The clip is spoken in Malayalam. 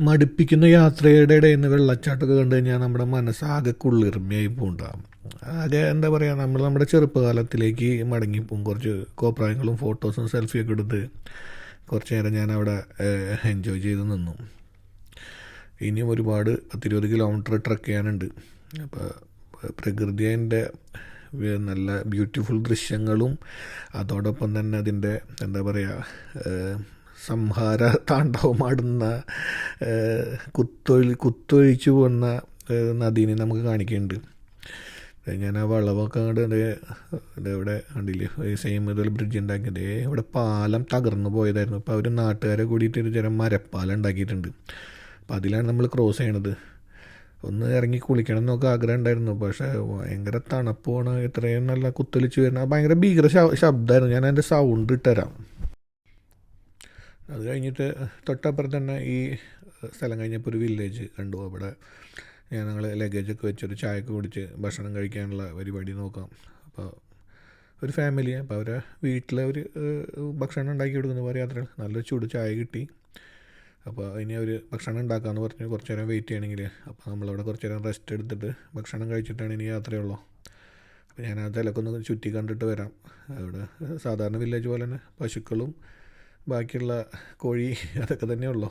മടുപ്പിക്കുന്ന യാത്രയുടെ ഇടയിൽ നിന്ന് വെള്ളച്ചാട്ടമൊക്കെ കണ്ടു കഴിഞ്ഞാൽ നമ്മുടെ മനസ്സാകെ കുളിർമയായി പോണ്ടാകും. ആകെ എന്താ പറയുക, നമ്മുടെ ചെറുപ്പകാലത്തിലേക്ക് മടങ്ങിപ്പോവും. കുറച്ച് കോപ്രായങ്ങളും ഫോട്ടോസും സെൽഫിയൊക്കെ എടുത്ത് കുറച്ച് നേരം ഞാൻ അവിടെ എൻജോയ് ചെയ്ത് നിന്നു. ഇനിയും ഒരുപാട് 10-20 കിലോമീറ്റർ ട്രക്ക് ചെയ്യാനുണ്ട്. അപ്പോൾ പ്രകൃതി അതിൻ്റെ നല്ല ബ്യൂട്ടിഫുൾ ദൃശ്യങ്ങളും അതോടൊപ്പം തന്നെ അതിൻ്റെ എന്താ പറയുക സംഹാര താണ്ഡവമാടുന്ന കുത്തൊഴിച്ചു പോകുന്ന നദീനെ നമുക്ക് കാണിക്കുന്നുണ്ട്. ഞാൻ ആ വളവൊക്കെ അങ്ങോട്ട് ഇവിടെ കണ്ടില്ലേ, സെയിം ഇതുപോലെ ബ്രിഡ്ജ് ഉണ്ടാക്കിയത് ഇവിടെ പാലം തകർന്നു പോയതായിരുന്നു. അപ്പോൾ അവർ നാട്ടുകാരെ കൂടിയിട്ട് ഒരു തരം മരപ്പാലം ഉണ്ടാക്കിയിട്ടുണ്ട്. അപ്പോൾ അതിലാണ് നമ്മൾ ക്രോസ് ചെയ്യണത്. ഒന്ന് ഇറങ്ങി കുളിക്കണം എന്നൊക്കെ ആഗ്രഹം ഉണ്ടായിരുന്നു. പക്ഷേ ഭയങ്കര തണുപ്പാണ്, ഇത്രയും നല്ല കുത്തൊലിച്ച് വരുന്ന ഭയങ്കര ഭീകര ശബ്ദമായിരുന്നു. ഞാൻ അതിൻ്റെ സൗണ്ട് ഇട്ടുതരാം. അത് കഴിഞ്ഞിട്ട് തൊട്ടപ്പുറത്ത് തന്നെ ഈ സ്ഥലം കഴിഞ്ഞപ്പോൾ ഒരു വില്ലേജ് കണ്ടു. അവിടെ ഞങ്ങൾ ലഗേജൊക്കെ വെച്ചൊരു ചായയൊക്കെ കുടിച്ച് ഭക്ഷണം കഴിക്കാനുള്ള പരിപാടി നോക്കാം. അപ്പോൾ ഒരു ഫാമിലി, അപ്പോൾ അവരെ വീട്ടിൽ ഒരു ഭക്ഷണം ഉണ്ടാക്കി കൊടുക്കുന്ന പോലെ യാത്രകൾ നല്ല ചൂട് ചായ കിട്ടി. അപ്പോൾ ഇനി അവർ ഭക്ഷണം ഉണ്ടാക്കാമെന്ന് പറഞ്ഞ് കുറച്ച് നേരം വെയിറ്റ് ചെയ്യണമെങ്കിൽ, അപ്പോൾ നമ്മളവിടെ കുറച്ച് നേരം റെസ്റ്റ് എടുത്തിട്ട് ഭക്ഷണം കഴിച്ചിട്ടാണ് ഇനി യാത്രയുള്ളൂ. അപ്പോൾ ഞാൻ ആ സ്ഥലമൊക്കെ ചുറ്റി കണ്ടിട്ട് വരാം. അവിടെ സാധാരണ വില്ലേജ് പോലെ തന്നെ പശുക്കളും ബാക്കിയുള്ള കോഴി അതൊക്കെ തന്നെയുള്ളൂ.